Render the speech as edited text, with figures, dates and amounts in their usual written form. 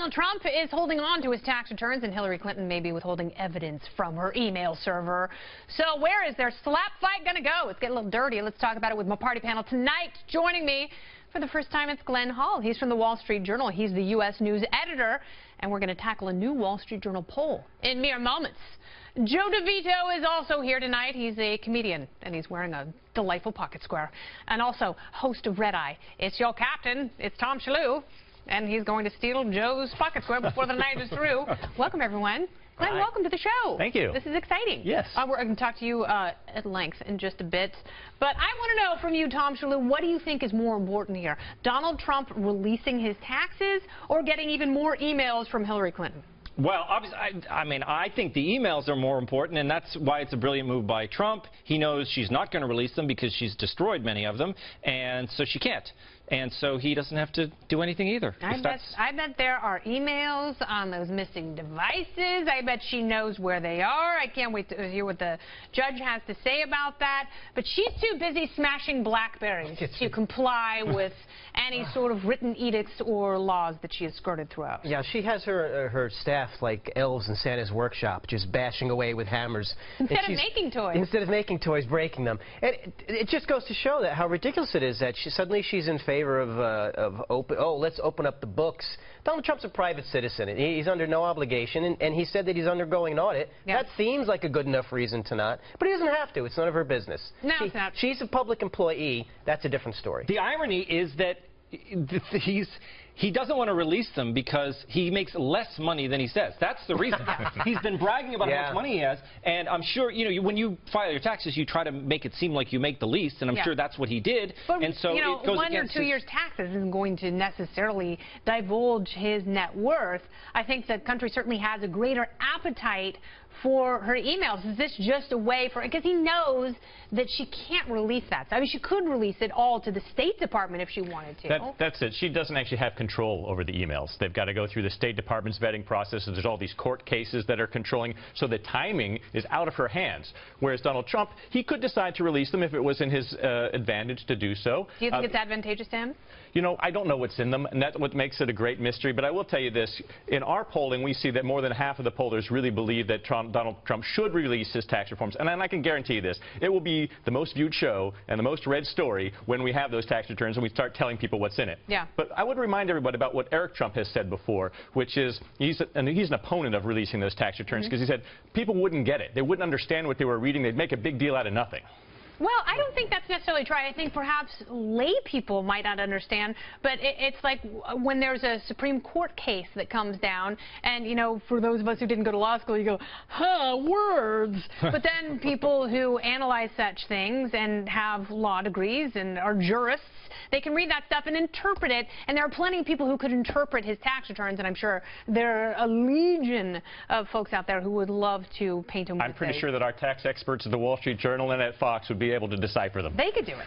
Donald Trump is holding on to his tax returns, and Hillary Clinton may be withholding evidence from her email server. So where is their slap fight going to go? It's getting a little dirty. Let's talk about it with my party panel tonight. Joining me for the first time, it's Glenn Hall. He's from the Wall Street Journal. He's the U.S. News editor, and we're going to tackle a new Wall Street Journal poll in mere moments. Joe DeVito is also here tonight. He's a comedian, and he's wearing a delightful pocket square. And also, host of Red Eye. It's your captain. It's Tom Shalhoub, and he's going to steal Joe's pocket square before the night is through. Welcome, everyone. Glenn, welcome to the show. Thank you. This is exciting. Yes. We're going to talk to you at length in just a bit. But I want to know from you, Tom Shalhoub, what do you think is more important here? Donald Trump releasing his taxes or getting even more emails from Hillary Clinton? Well, obviously, I think the emails are more important, and that's why it's a brilliant move by Trump. He knows she's not going to release them because she's destroyed many of them, and so she can't. And so he doesn't have to do anything either. I bet there are emails on those missing devices. I bet she knows where they are. I can't wait to hear what the judge has to say about that. But she's too busy smashing BlackBerries to comply with any sort of written edicts or laws that she has skirted throughout. Yeah, she has her staff like elves in Santa's workshop, just bashing away with hammers. Instead of making toys. Instead of making toys, breaking them. And it just goes to show that how ridiculous it is that suddenly she's in favor of let's open up the books. Donald Trump's a private citizen. He's under no obligation, and he said that he's undergoing an audit. Yeah. That seems like a good enough reason to not, but he doesn't have to. It's none of her business. No, it's not. She's a public employee. That's a different story. The irony is that he doesn't want to release them because he makes less money than he says. That's the reason. He's been bragging about how much money he has, and I'm sure, when you file your taxes, you try to make it seem like you make the least, and I'm sure that's what he did. But, and so it goes 1 or 2 years' taxes isn't going to necessarily divulge his net worth. I think the country certainly has a greater appetite for her emails. Is this just a way for, because he knows that she can't release that. I mean, she could release it all to the State Department if she wanted to. That's it. She doesn't actually have control over the emails. They've got to go through the State Department's vetting process, and there's all these court cases that are controlling, so the timing is out of her hands. Whereas Donald Trump, he could decide to release them if it was in his advantage to do so. Do you think it's advantageous to him? I don't know what's in them, and that's what makes it a great mystery. But I will tell you this. In our polling, we see that more than half of the pollers really believe that Donald Trump should release his tax reforms. And I can guarantee you this. It will be the most viewed show and the most read story when we have those tax returns and we start telling people what's in it. Yeah. But I would remind everybody about what Eric Trump has said before, which is he's an opponent of releasing those tax returns because he said people wouldn't get it. They wouldn't understand what they were reading. They'd make a big deal out of nothing. Well, I don't think that's necessarily true. I think perhaps lay people might not understand, but it's like when there's a Supreme Court case that comes down, and, for those of us who didn't go to law school, you go, words. But then people who analyze such things and have law degrees and are jurists, they can read that stuff and interpret it, and there are plenty of people who could interpret his tax returns, and I'm sure there are a legion of folks out there who would love to paint him with I'm pretty sure that our tax experts at the Wall Street Journal and at Fox would be able to decipher them. They could do it.